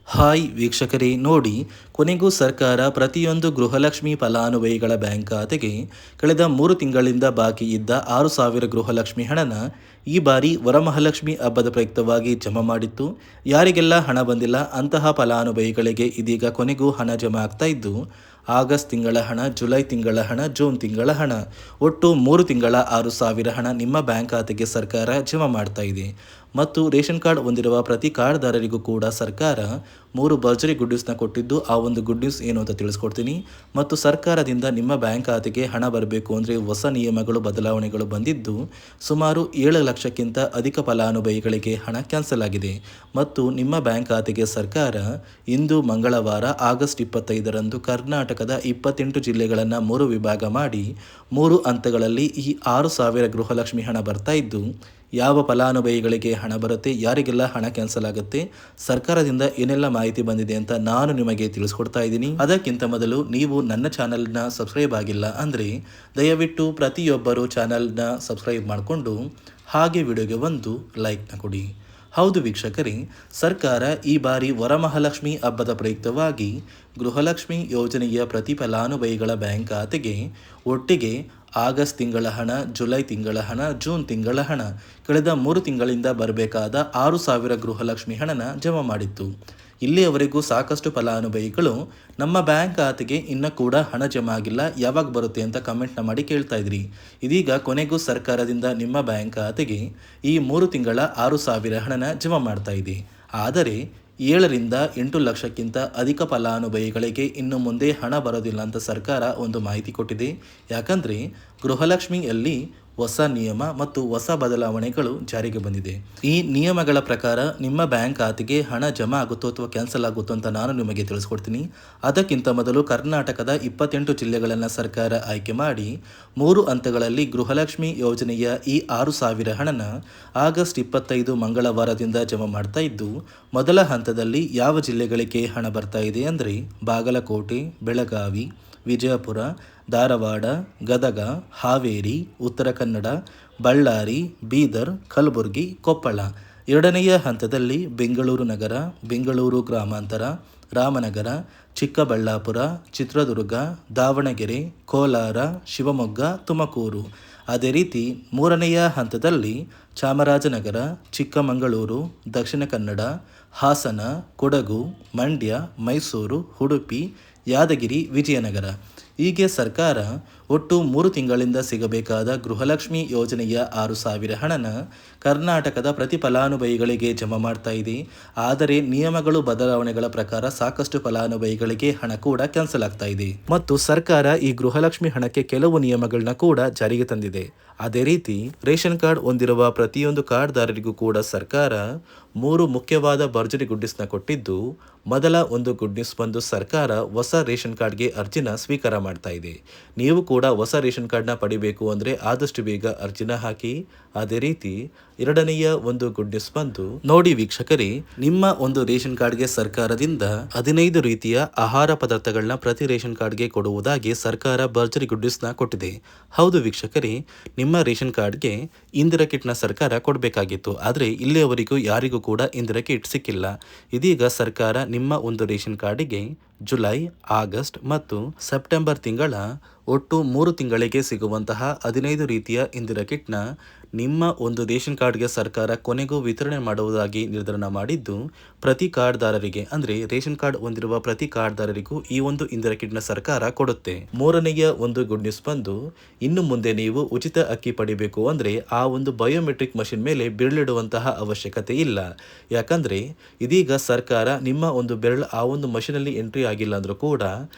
Hi ವೀಕ್ಷಕರೇ, ನೋಡಿ, ಕೊನೆಗೂ ಸರ್ಕಾರ ಪ್ರತಿಯೊಂದು ಗೃಹಲಕ್ಷ್ಮಿ ಫಲಾನುಭವಿಗಳ ಬ್ಯಾಂಕ್ ಖಾತೆಗೆ ಕಳೆದ 3 ತಿಂಗಳಿಂದ ಬಾಕಿ ಇದ್ದ 6,000 ಗೃಹಲಕ್ಷ್ಮಿ ಹಣನ ಈ ಬಾರಿ ವರಮಹಾಲಕ್ಷ್ಮಿ ಹಬ್ಬದ ಪ್ರಯುಕ್ತವಾಗಿ ಜಮಾ ಮಾಡಿತ್ತು. ಯಾರಿಗೆಲ್ಲ ಹಣ ಬಂದಿಲ್ಲ ಅಂತಹ ಫಲಾನುಭವಿಗಳಿಗೆ ಇದೀಗ ಕೊನೆಗೂ ಹಣ ಜಮಾ ಆಗ್ತಾ ಇದ್ದು, ಆಗಸ್ಟ್ ತಿಂಗಳ ಹಣ, ಜುಲೈ ತಿಂಗಳ ಹಣ, ಜೂನ್ ತಿಂಗಳ ಹಣ, ಒಟ್ಟು 3 ತಿಂಗಳ 6,000 ಹಣ ನಿಮ್ಮ ಬ್ಯಾಂಕ್ ಖಾತೆಗೆ ಸರ್ಕಾರ ಜಮಾ ಮಾಡ್ತಾ ಇದೆ. ಮತ್ತು ರೇಷನ್ ಕಾರ್ಡ್ ಹೊಂದಿರುವ ಪ್ರತಿ ಕಾರ್ಡ್ದಾರರಿಗೂ ಕೂಡ ಸರ್ಕಾರ 3 ಭರ್ಜರಿ ಗುಡ್ ನ್ಯೂಸ್ನ ಕೊಟ್ಟಿದ್ದು, ಆ ಒಂದು ಗುಡ್ ನ್ಯೂಸ್ ಏನು ಅಂತ ತಿಳಿಸ್ಕೊಡ್ತೀನಿ. ಮತ್ತು ಸರ್ಕಾರದಿಂದ ನಿಮ್ಮ ಬ್ಯಾಂಕ್ ಖಾತೆಗೆ ಹಣ ಬರಬೇಕು ಅಂದರೆ ಹೊಸ ನಿಯಮಗಳು, ಬದಲಾವಣೆಗಳು ಬಂದಿದ್ದು, ಸುಮಾರು 7 ಲಕ್ಷಕ್ಕಿಂತ ಅಧಿಕ ಫಲಾನುಭವಿಗಳಿಗೆ ಹಣ ಕ್ಯಾನ್ಸಲ್ ಆಗಿದೆ. ಮತ್ತು ನಿಮ್ಮ ಬ್ಯಾಂಕ್ ಖಾತೆಗೆ ಸರ್ಕಾರ ಇಂದು ಮಂಗಳವಾರ ಆಗಸ್ಟ್ 25ರಂದು ಕರ್ನಾಟಕದ 28 ಜಿಲ್ಲೆಗಳನ್ನು 3 ವಿಭಾಗ ಮಾಡಿ 3 ಹಂತಗಳಲ್ಲಿ ಈ 6,000 ಗೃಹಲಕ್ಷ್ಮಿ ಹಣ ಬರ್ತಾ ಇದ್ದು, ಯಾವ ಫಲಾನುಭವಿಗಳಿಗೆ ಹಣ ಬರುತ್ತೆ, ಯಾರಿಗೆಲ್ಲ ಹಣ ಕ್ಯಾನ್ಸಲ್ ಆಗುತ್ತೆ, ಸರ್ಕಾರದಿಂದ ಏನೆಲ್ಲ ಮಾಹಿತಿ ಬಂದಿದೆ ಅಂತ ನಾನು ನಿಮಗೆ ತಿಳಿಸ್ಕೊಡ್ತಾ ಇದ್ದೀನಿ. ಅದಕ್ಕಿಂತ ಮೊದಲು ನೀವು ನನ್ನ ಚಾನಲ್ನ ಸಬ್ಸ್ಕ್ರೈಬ್ ಆಗಿಲ್ಲ ಅಂದರೆ ದಯವಿಟ್ಟು ಪ್ರತಿಯೊಬ್ಬರು ಚಾನಲ್ನ ಸಬ್ಸ್ಕ್ರೈಬ್ ಮಾಡಿಕೊಂಡು ಹಾಗೆ ವಿಡಿಯೋಗೆ ಒಂದು ಲೈಕ್ನ ಕೊಡಿ. ಹೌದು ವೀಕ್ಷಕರೇ, ಸರ್ಕಾರ ಈ ಬಾರಿ ವರಮಹಾಲಕ್ಷ್ಮಿ ಹಬ್ಬದ ಪ್ರಯುಕ್ತವಾಗಿ ಗೃಹಲಕ್ಷ್ಮಿ ಯೋಜನೆಯ ಪ್ರತಿ ಫಲಾನುಭವಿಗಳ ಬ್ಯಾಂಕ್ ಖಾತೆಗೆ ಒಟ್ಟಿಗೆ ಆಗಸ್ಟ್ ತಿಂಗಳ ಹಣ, ಜುಲೈ ತಿಂಗಳ ಹಣ, ಜೂನ್ ತಿಂಗಳ ಹಣ, ಕಳೆದ 3 ತಿಂಗಳಿಂದ ಬರಬೇಕಾದ 6,000 ಗೃಹಲಕ್ಷ್ಮಿ ಹಣನ ಜಮಾ ಮಾಡಿತ್ತು. ಇಲ್ಲಿಯವರೆಗೂ ಸಾಕಷ್ಟು ಫಲಾನುಭವಿಗಳು ನಮ್ಮ ಬ್ಯಾಂಕ್ ಖಾತೆಗೆ ಇನ್ನೂ ಕೂಡ ಹಣ ಜಮಾ ಆಗಿಲ್ಲ, ಯಾವಾಗ ಬರುತ್ತೆ ಅಂತ ಕಮೆಂಟ್ನ ಮಾಡಿ ಕೇಳ್ತಾ ಇದ್ರಿ. ಇದೀಗ ಕೊನೆಗೂ ಸರ್ಕಾರದಿಂದ ನಿಮ್ಮ ಬ್ಯಾಂಕ್ ಖಾತೆಗೆ ಈ 3 ತಿಂಗಳ 6,000 ಹಣನ ಜಮಾ ಮಾಡ್ತಾ ಇದೆ. ಆದರೆ 7ರಿಂದ 8 ಲಕ್ಷಕ್ಕಿಂತ ಅಧಿಕ ಫಲಾನುಭವಿಗಳಿಗೆ ಇನ್ನು ಮುಂದೆ ಹಣ ಬರೋದಿಲ್ಲ ಅಂತ ಸರ್ಕಾರ ಒಂದು ಮಾಹಿತಿ ಕೊಟ್ಟಿದೆ. ಯಾಕಂದರೆ ಗೃಹಲಕ್ಷ್ಮಿಯಲ್ಲಿ ಹೊಸ ನಿಯಮ ಮತ್ತು ಹೊಸ ಬದಲಾವಣೆಗಳು ಜಾರಿಗೆ ಬಂದಿದೆ. ಈ ನಿಯಮಗಳ ಪ್ರಕಾರ ನಿಮ್ಮ ಬ್ಯಾಂಕ್ ಖಾತೆಗೆ ಹಣ ಜಮಾ ಆಗುತ್ತೋ ಅಥವಾ ಕ್ಯಾನ್ಸಲ್ ಆಗುತ್ತೋ ಅಂತ ನಾನು ನಿಮಗೆ ತಿಳಿಸ್ಕೊಡ್ತೀನಿ. ಅದಕ್ಕಿಂತ ಮೊದಲು ಕರ್ನಾಟಕದ 28 ಜಿಲ್ಲೆಗಳನ್ನು ಸರ್ಕಾರ ಆಯ್ಕೆ ಮಾಡಿ 3 ಹಂತಗಳಲ್ಲಿ ಗೃಹಲಕ್ಷ್ಮಿ ಯೋಜನೆಯ ಈ 6,000 ಹಣನ ಆಗಸ್ಟ್ 25 ಮಂಗಳವಾರದಿಂದ ಜಮಾ ಮಾಡ್ತಾ ಇದ್ದು, ಮೊದಲ ಹಂತದಲ್ಲಿ ಯಾವ ಜಿಲ್ಲೆಗಳಿಗೆ ಹಣ ಬರ್ತಾ ಇದೆ ಅಂದರೆ ಬಾಗಲಕೋಟೆ, ಬೆಳಗಾವಿ, ವಿಜಯಪುರ, ಧಾರವಾಡ, ಗದಗ, ಹಾವೇರಿ, ಉತ್ತರ ಕನ್ನಡ, ಬಳ್ಳಾರಿ, ಬೀದರ್, ಕಲಬುರಗಿ, ಕೊಪ್ಪಳ. ಎರಡನೆಯ ಹಂತದಲ್ಲಿ ಬೆಂಗಳೂರು ನಗರ, ಬೆಂಗಳೂರು ಗ್ರಾಮಾಂತರ, ರಾಮನಗರ, ಚಿಕ್ಕಬಳ್ಳಾಪುರ, ಚಿತ್ರದುರ್ಗ, ದಾವಣಗೆರೆ, ಕೋಲಾರ, ಶಿವಮೊಗ್ಗ, ತುಮಕೂರು. ಅದೇ ರೀತಿ 3ನೆಯ ಹಂತದಲ್ಲಿ ಚಾಮರಾಜನಗರ, ಚಿಕ್ಕಮಗಳೂರು, ದಕ್ಷಿಣ ಕನ್ನಡ, ಹಾಸನ, ಕೊಡಗು, ಮಂಡ್ಯ, ಮೈಸೂರು, ಉಡುಪಿ, ಯಾದಗಿರಿ, ವಿಜಯನಗರ. ಹೀಗೆ ಸರ್ಕಾರ ಒಟ್ಟು 3 ತಿಂಗಳಿಂದ ಸಿಗಬೇಕಾದ ಗೃಹಲಕ್ಷ್ಮಿ ಯೋಜನೆಯ 6,000 ಹಣನ ಕರ್ನಾಟಕದ ಪ್ರತಿ ಫಲಾನುಭವಿಗಳಿಗೆ ಜಮಾ ಮಾಡ್ತಾ ಇದೆ. ಆದರೆ ನಿಯಮಗಳು ಬದಲಾವಣೆಗಳ ಪ್ರಕಾರ ಸಾಕಷ್ಟು ಫಲಾನುಭವಿಗಳಿಗೆ ಹಣ ಕೂಡ ಕ್ಯಾನ್ಸಲ್ ಆಗ್ತಾ ಇದೆ. ಮತ್ತು ಸರ್ಕಾರ ಈ ಗೃಹಲಕ್ಷ್ಮಿ ಹಣಕ್ಕೆ ಕೆಲವು ನಿಯಮಗಳನ್ನ ಕೂಡ ಜಾರಿಗೆ ತಂದಿದೆ. ಅದೇ ರೀತಿ ರೇಷನ್ ಕಾರ್ಡ್ ಹೊಂದಿರುವ ಪ್ರತಿಯೊಂದು ಕಾರ್ಡ್ದಾರರಿಗೂ ಕೂಡ ಸರ್ಕಾರ 3 ಮುಖ್ಯವಾದ ಭರ್ಜರಿ ಗುಡ್ ನ್ಯೂಸ್ನ ಕೊಟ್ಟಿದ್ದು, ಮೊದಲ ಒಂದು ಗುಡ್ ನ್ಯೂಸ್ ಬಂದು ಸರ್ಕಾರ ಹೊಸ ರೇಷನ್ ಕಾರ್ಡ್ಗೆ ಅರ್ಜಿನ ಸ್ವೀಕಾರ ಮಾಡ್ತಾ ಇದೆ. ನೀವು ಕೂಡ ಹೊಸ ರೇಷನ್ ಕಾರ್ಡ್ನ ಪಡಿಬೇಕು ಅಂದರೆ ಆದಷ್ಟು ಬೇಗ ಅರ್ಜಿನ ಹಾಕಿ. ಅದೇ ರೀತಿ ಎರಡನೆಯ ಒಂದು ಗುಡ್ ನ್ಯೂಸ್ ಬಂದು, ನೋಡಿ ವೀಕ್ಷಕರೇ, ನಿಮ್ಮ ಒಂದು ರೇಷನ್ ಕಾರ್ಡ್ಗೆ ಸರ್ಕಾರದಿಂದ 15 ರೀತಿಯ ಆಹಾರ ಪದಾರ್ಥಗಳನ್ನ ಪ್ರತಿ ರೇಷನ್ ಕಾರ್ಡ್ಗೆ ಕೊಡುವುದಾಗಿ ಸರ್ಕಾರ ಭರ್ಜರಿ ಗುಡ್ ನ್ಯೂಸ್ನ ಕೊಟ್ಟಿದೆ. ಹೌದು ವೀಕ್ಷಕರೇ, ನಿಮ್ಮ ರೇಷನ್ ಕಾರ್ಡ್ಗೆ ಇಂದಿರಾ ಕಿಟ್ನ ಸರ್ಕಾರ ಕೊಡಬೇಕಾಗಿತ್ತು. ಆದರೆ ಇಲ್ಲಿಯವರೆಗೂ ಯಾರಿಗೂ ಕೂಡ ಇಂದಿರಾ ಕಿಟ್ ಸಿಕ್ಕಿಲ್ಲ. ಇದೀಗ ಸರ್ಕಾರ ನಿಮ್ಮ ಒಂದು ರೇಷನ್ ಕಾರ್ಡಿಗೆ ಜುಲೈ, ಆಗಸ್ಟ್ ಮತ್ತು ಸೆಪ್ಟೆಂಬರ್ ತಿಂಗಳ ಒಟ್ಟು 3 ತಿಂಗಳಿಗೆ ಸಿಗುವಂತಹ 15 ರೀತಿಯ ಇಂದಿರಾ ಕಿಟ್ನ ನಿಮ್ಮ ಒಂದು ರೇಷನ್ ಕಾರ್ಡ್ಗೆ ಸರ್ಕಾರ ಕೊನೆಗೂ ವಿತರಣೆ ಮಾಡುವುದಾಗಿ ನಿರ್ಧಾರ ಮಾಡಿದ್ದು, ಪ್ರತಿ ಕಾರ್ಡ್ದಾರರಿಗೆ ಅಂದರೆ ರೇಷನ್ ಕಾರ್ಡ್ ಹೊಂದಿರುವ ಪ್ರತಿ ಕಾರ್ಡ್ದಾರರಿಗೂ ಈ ಒಂದು ಇಂದಿರಾ ಕಿಟ್ನ ಸರ್ಕಾರ ಕೊಡುತ್ತೆ. 3ನೆಯ ಒಂದು ಗುಡ್ ನ್ಯೂಸ್ ಬಂದು, ಇನ್ನು ಮುಂದೆ ನೀವು ಉಚಿತ ಅಕ್ಕಿ ಪಡಿಬೇಕು ಅಂದರೆ ಆ ಒಂದು ಬಯೋಮೆಟ್ರಿಕ್ ಮಷಿನ್ ಮೇಲೆ ಬೆರಳಿಡುವಂತಹ ಅವಶ್ಯಕತೆ ಇಲ್ಲ. ಯಾಕಂದರೆ ಇದೀಗ ಸರ್ಕಾರ ನಿಮ್ಮ ಒಂದು ಬೆರಳು ಆ ಒಂದು ಮಷಿನಲ್ಲಿ ಎಂಟ್ರಿ ಆಗಿಲ್ಲ ಅಂದರೂ ಕೂಡ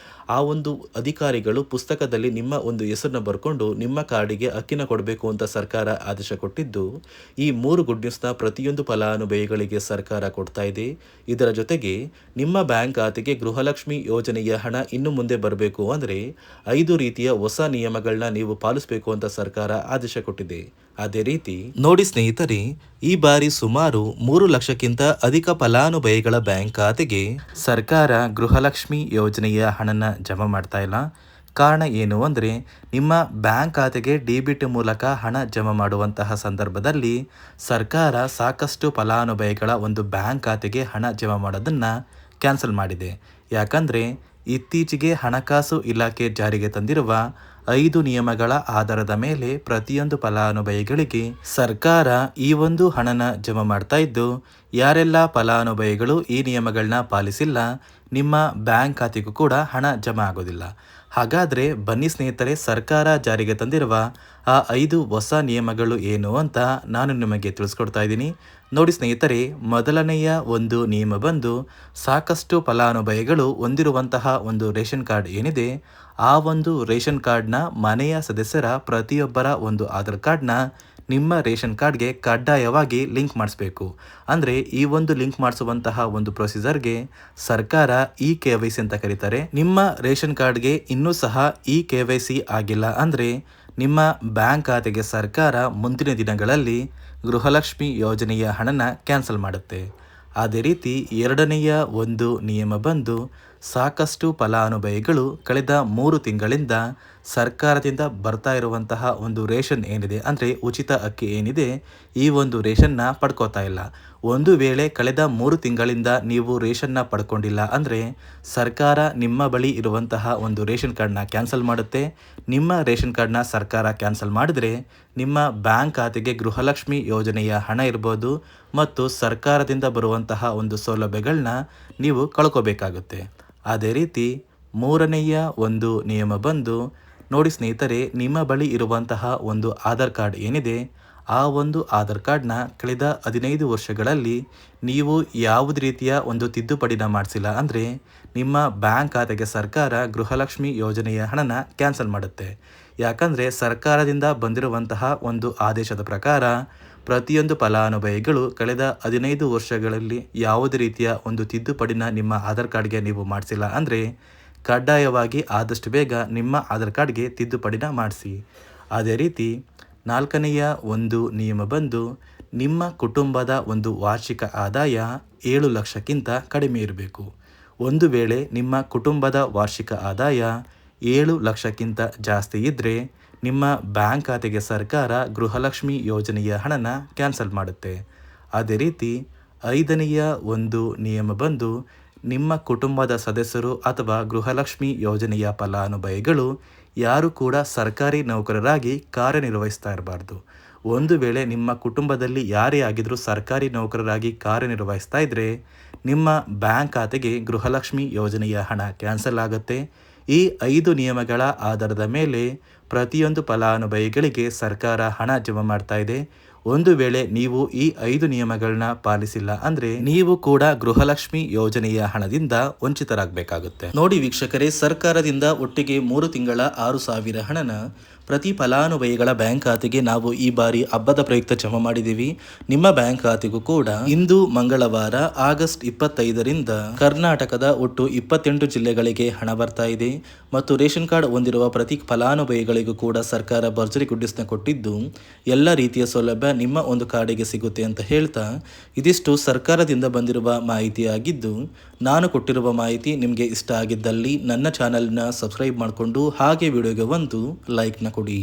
ಆ ಒಂದು ಅಧಿಕಾರಿಗಳು ಪುಸ್ತಕದಲ್ಲಿ ನಿಮ್ಮ ಒಂದು ಹೆಸರನ್ನ ಬರ್ಕೊಂಡು ನಿಮ್ಮ ಕಾರ್ಡಿಗೆ ಅಕ್ಕಿನ ಕೊಡಬೇಕು ಅಂತ ಸರ್ಕಾರ ಆದೇಶ ಕೊಟ್ಟಿದ್ದು, ಈ 3 ಗುಡ್ ನ್ಯೂಸ್ನ ಪ್ರತಿಯೊಂದು ಫಲಾನುಭವಿಗಳಿಗೆ ಸರ್ಕಾರ ಕೊಡ್ತಾ ಇದೆ. ಇದರ ಜೊತೆಗೆ ನಿಮ್ಮ ಬ್ಯಾಂಕ್ ಖಾತೆಗೆ ಗೃಹಲಕ್ಷ್ಮಿ ಯೋಜನೆಯ ಹಣ ಇನ್ನು ಮುಂದೆ ಬರಬೇಕು ಅಂದರೆ 5 ರೀತಿಯ ಹೊಸ ನಿಯಮಗಳನ್ನ ನೀವು ಪಾಲಿಸಬೇಕು ಅಂತ ಸರ್ಕಾರ ಆದೇಶ ಕೊಟ್ಟಿದೆ. ಅದೇ ರೀತಿ ನೋಡಿ ಸ್ನೇಹಿತರೆ, ಈ ಬಾರಿ ಸುಮಾರು 3 ಲಕ್ಷಕ್ಕಿಂತ ಅಧಿಕ ಫಲಾನುಭವಿಗಳ ಬ್ಯಾಂಕ್ ಖಾತೆಗೆ ಸರ್ಕಾರ ಗೃಹಲಕ್ಷ್ಮಿ ಯೋಜನೆಯ ಹಣನ ಜಮಾ ಮಾಡ್ತಾ ಇಲ್ಲ. ಕಾರಣ ಏನು ಅಂದರೆ, ನಿಮ್ಮ ಬ್ಯಾಂಕ್ ಖಾತೆಗೆ ಡೆಬಿಟ್ ಮೂಲಕ ಹಣ ಜಮಾ ಮಾಡುವಂತಹ ಸಂದರ್ಭದಲ್ಲಿ ಸರ್ಕಾರ ಸಾಕಷ್ಟು ಫಲಾನುಭವಿಗಳ ಒಂದು ಬ್ಯಾಂಕ್ ಖಾತೆಗೆ ಹಣ ಜಮಾ ಮಾಡೋದನ್ನು ಕ್ಯಾನ್ಸಲ್ ಮಾಡಿದೆ. ಯಾಕಂದರೆ ಇತ್ತೀಚೆಗೆ ಹಣಕಾಸು ಇಲಾಖೆ ಜಾರಿಗೆ ತಂದಿರುವ 5 ನಿಯಮಗಳ ಆಧಾರದ ಮೇಲೆ ಪ್ರತಿಯೊಂದು ಫಲಾನುಭವಿಗಳಿಗೆ ಸರ್ಕಾರ ಈ ಒಂದು ಹಣನ ಜಮಾ ಮಾಡ್ತಾ ಇದ್ದು, ಯಾರೆಲ್ಲ ಫಲಾನುಭವಿಗಳು ಈ ನಿಯಮಗಳನ್ನ ಪಾಲಿಸಿಲ್ಲ ನಿಮ್ಮ ಬ್ಯಾಂಕ್ ಖಾತೆಗೂ ಕೂಡ ಹಣ ಜಮಾ ಆಗೋದಿಲ್ಲ. ಹಾಗಾದರೆ ಬನ್ನಿ ಸ್ನೇಹಿತರೆ, ಸರ್ಕಾರ ಜಾರಿಗೆ ತಂದಿರುವ ಆ 5 ಹೊಸ ನಿಯಮಗಳು ಏನು ಅಂತ ನಾನು ನಿಮಗೆ ತಿಳಿಸ್ಕೊಡ್ತಾ ಇದ್ದೀನಿ. ನೋಡಿ ಸ್ನೇಹಿತರೆ, ಮೊದಲನೆಯ ಒಂದು ನಿಯಮ ಬಂದು ಸಾಕಷ್ಟು ಫಲಾನುಭವಿಗಳು ಹೊಂದಿರುವಂತಹ ಒಂದು ರೇಷನ್ ಕಾರ್ಡ್ ಏನಿದೆ, ಆ ಒಂದು ರೇಷನ್ ಕಾರ್ಡ್ನ ಮನೆಯ ಸದಸ್ಯರ ಪ್ರತಿಯೊಬ್ಬರ ಒಂದು ಆಧಾರ್ ಕಾರ್ಡ್ನ ನಿಮ್ಮ ರೇಷನ್ ಕಾರ್ಡ್ಗೆ ಕಡ್ಡಾಯವಾಗಿ ಲಿಂಕ್ ಮಾಡಿಸ್ಬೇಕು. ಅಂದರೆ ಈ ಒಂದು ಲಿಂಕ್ ಮಾಡಿಸುವಂತಹ ಒಂದು ಪ್ರೊಸೀಜರ್ಗೆ ಸರ್ಕಾರ KYC ಅಂತ ಕರೀತಾರೆ. ನಿಮ್ಮ ರೇಷನ್ ಕಾರ್ಡ್ಗೆ ಇನ್ನೂ ಸಹ KYC ಆಗಿಲ್ಲ ಅಂದರೆ ನಿಮ್ಮ ಬ್ಯಾಂಕ್ ಖಾತೆಗೆ ಸರ್ಕಾರ ಮುಂದಿನ ದಿನಗಳಲ್ಲಿ ಗೃಹಲಕ್ಷ್ಮಿ ಯೋಜನೆಯ ಹಣನ ಕ್ಯಾನ್ಸಲ್ ಮಾಡುತ್ತೆ. ಅದೇ ರೀತಿ ಎರಡನೆಯ ಒಂದು ನಿಯಮ ಬಂದು ಸಾಕಷ್ಟು ಫಲಾನುಭವಿಗಳು ಕಳೆದ 3 ತಿಂಗಳಿಂದ ಸರ್ಕಾರದಿಂದ ಬರ್ತಾ ಇರುವಂತಹ ಒಂದು ರೇಷನ್ ಏನಿದೆ, ಅಂದರೆ ಉಚಿತ ಅಕ್ಕಿ ಏನಿದೆ, ಈ ಒಂದು ರೇಷನ್ನ ಪಡ್ಕೋತಾ ಇಲ್ಲ. ಒಂದು ವೇಳೆ ಕಳೆದ 3 ತಿಂಗಳಿಂದ ನೀವು ರೇಷನ್ನ ಪಡ್ಕೊಂಡಿಲ್ಲ ಅಂದರೆ ಸರ್ಕಾರ ನಿಮ್ಮ ಬಳಿ ಇರುವಂತಹ ಒಂದು ರೇಷನ್ ಕಾರ್ಡ್ನ ಕ್ಯಾನ್ಸಲ್ ಮಾಡುತ್ತೆ. ನಿಮ್ಮ ರೇಷನ್ ಕಾರ್ಡ್ನ ಸರ್ಕಾರ ಕ್ಯಾನ್ಸಲ್ ಮಾಡಿದರೆ ನಿಮ್ಮ ಬ್ಯಾಂಕ್ ಖಾತೆಗೆ ಗೃಹಲಕ್ಷ್ಮಿ ಯೋಜನೆಯ ಹಣ ಇರ್ಬೋದು ಮತ್ತು ಸರ್ಕಾರದಿಂದ ಬರುವಂತಹ ಒಂದು ಸೌಲಭ್ಯಗಳನ್ನ ನೀವು ಕಳ್ಕೋಬೇಕಾಗುತ್ತೆ. ಅದೇ ರೀತಿ ಮೂರನೆಯ ಒಂದು ನಿಯಮ ಬಂದು ನೋಡಿ ಸ್ನೇಹಿತರೆ, ನಿಮ್ಮ ಬಳಿ ಇರುವಂತಹ ಒಂದು ಆಧಾರ್ ಕಾರ್ಡ್ ಏನಿದೆ, ಆ ಒಂದು ಆಧಾರ್ ಕಾರ್ಡ್ನ ಕಳೆದ 15 ವರ್ಷಗಳಲ್ಲಿ ನೀವು ಯಾವುದೇ ರೀತಿಯ ಒಂದು ತಿದ್ದುಪಡಿನ ಮಾಡಿಸಿಲ್ಲ ಅಂದರೆ ನಿಮ್ಮ ಬ್ಯಾಂಕ್ ಖಾತೆಗೆ ಸರ್ಕಾರ ಗೃಹಲಕ್ಷ್ಮಿ ಯೋಜನೆಯ ಹಣನ ಕ್ಯಾನ್ಸಲ್ ಮಾಡುತ್ತೆ. ಯಾಕಂದರೆ ಸರ್ಕಾರದಿಂದ ಬಂದಿರುವಂತಹ ಒಂದು ಆದೇಶದ ಪ್ರಕಾರ ಪ್ರತಿಯೊಂದು ಫಲಾನುಭವಿಗಳು ಕಳೆದ 15 ವರ್ಷಗಳಲ್ಲಿ ಯಾವುದೇ ರೀತಿಯ ಒಂದು ತಿದ್ದುಪಡಿನ ನಿಮ್ಮ ಆಧಾರ್ ಕಾರ್ಡ್ಗೆ ನೀವು ಮಾಡಿಸಿಲ್ಲ ಅಂದರೆ ಕಡ್ಡಾಯವಾಗಿ ಆದಷ್ಟು ಬೇಗ ನಿಮ್ಮ ಆಧಾರ್ ಕಾರ್ಡ್ಗೆ ತಿದ್ದುಪಡಿನ ಮಾಡಿಸಿ. ಅದೇ ರೀತಿ ನಾಲ್ಕನೆಯ ಒಂದು ನಿಯಮ ಬಂದು ನಿಮ್ಮ ಕುಟುಂಬದ ಒಂದು ವಾರ್ಷಿಕ ಆದಾಯ 7 ಲಕ್ಷಕ್ಕಿಂತ ಕಡಿಮೆ ಇರಬೇಕು. ಒಂದು ವೇಳೆ ನಿಮ್ಮ ಕುಟುಂಬದ ವಾರ್ಷಿಕ ಆದಾಯ 7 ಲಕ್ಷಕ್ಕಿಂತ ಜಾಸ್ತಿ ಇದ್ದರೆ ನಿಮ್ಮ ಬ್ಯಾಂಕ್ ಖಾತೆಗೆ ಸರ್ಕಾರ ಗೃಹಲಕ್ಷ್ಮಿ ಯೋಜನೆಯ ಹಣನ ಕ್ಯಾನ್ಸಲ್ ಮಾಡುತ್ತೆ. ಅದೇ ರೀತಿ ಐದನೆಯ ಒಂದು ನಿಯಮ ಬಂದು ನಿಮ್ಮ ಕುಟುಂಬದ ಸದಸ್ಯರು ಅಥವಾ ಗೃಹಲಕ್ಷ್ಮಿ ಯೋಜನೆಯ ಫಲಾನುಭವಿಗಳು ಯಾರು ಕೂಡ ಸರ್ಕಾರಿ ನೌಕರರಾಗಿ ಕಾರ್ಯನಿರ್ವಹಿಸ್ತಾ ಇರಬಾರ್ದು. ಒಂದು ವೇಳೆ ನಿಮ್ಮ ಕುಟುಂಬದಲ್ಲಿ ಯಾರೇ ಆಗಿದ್ರೂ ಸರ್ಕಾರಿ ನೌಕರರಾಗಿ ಕಾರ್ಯನಿರ್ವಹಿಸ್ತಾ ಇದ್ದರೆ ನಿಮ್ಮ ಬ್ಯಾಂಕ್ ಖಾತೆಗೆ ಗೃಹಲಕ್ಷ್ಮಿ ಯೋಜನೆಯ ಹಣ ಕ್ಯಾನ್ಸಲ್ ಆಗುತ್ತೆ. ಈ 5 ನಿಯಮಗಳ ಆಧಾರದ ಮೇಲೆ ಪ್ರತಿಯೊಂದು ಫಲಾನುಭವಿಗಳಿಗೆ ಸರ್ಕಾರ ಹಣ ಜಮಾ ಮಾಡ್ತಾ ಇದೆ. ಒಂದು ವೇಳೆ ನೀವು ಈ 5 ನಿಯಮಗಳನ್ನ ಪಾಲಿಸಿಲ್ಲ ಅಂದರೆ ನೀವು ಕೂಡ ಗೃಹಲಕ್ಷ್ಮಿ ಯೋಜನೆಯ ಹಣದಿಂದ ವಂಚಿತರಾಗಬೇಕಾಗುತ್ತೆ. ನೋಡಿ ವೀಕ್ಷಕರೇ, ಸರ್ಕಾರದಿಂದ ಒಟ್ಟಿಗೆ 3 ತಿಂಗಳ 6,000 ಹಣನ ಪ್ರತಿ ಫಲಾನುಭವಿಗಳ ಬ್ಯಾಂಕ್ ಖಾತೆಗೆ ನಾವು ಈ ಬಾರಿ ಹಬ್ಬದ ಪ್ರಯುಕ್ತ ಜಮಾ ಮಾಡಿದ್ದೀವಿ. ನಿಮ್ಮ ಬ್ಯಾಂಕ್ ಖಾತೆಗೂ ಕೂಡ ಇಂದು ಮಂಗಳವಾರ ಆಗಸ್ಟ್ 25ರಿಂದ ಕರ್ನಾಟಕದ ಒಟ್ಟು 28 ಜಿಲ್ಲೆಗಳಿಗೆ ಹಣ ಬರ್ತಾ ಇದೆ ಮತ್ತು ರೇಷನ್ ಕಾರ್ಡ್ ಹೊಂದಿರುವ ಪ್ರತಿ ಫಲಾನುಭವಿಗಳಿಗೂ ಕೂಡ ಸರ್ಕಾರ ಭರ್ಜರಿ ಗುಡ್ಡಿಸ್ನ ಕೊಟ್ಟಿದ್ದು ಎಲ್ಲ ರೀತಿಯ ಸೌಲಭ್ಯ ನಿಮ್ಮ ಒಂದು ಕಾರ್ಡಿಗೆ ಸಿಗುತ್ತೆ ಅಂತ ಹೇಳ್ತಾ, ಇದಿಷ್ಟು ಸರ್ಕಾರದಿಂದ ಬಂದಿರುವ ಮಾಹಿತಿಯಾಗಿದ್ದು, ನಾನು ಕೊಟ್ಟಿರುವ ಮಾಹಿತಿ ನಿಮಗೆ ಇಷ್ಟ ಆಗಿದ್ದಲ್ಲಿ ನನ್ನ ಚಾನೆಲ್ನ ಸಬ್ಸ್ಕ್ರೈಬ್ ಮಾಡಿಕೊಂಡು ಹಾಗೆ ವಿಡಿಯೋಗೆ ಒಂದು ಲೈಕ್ನ ಕೊಡಿ.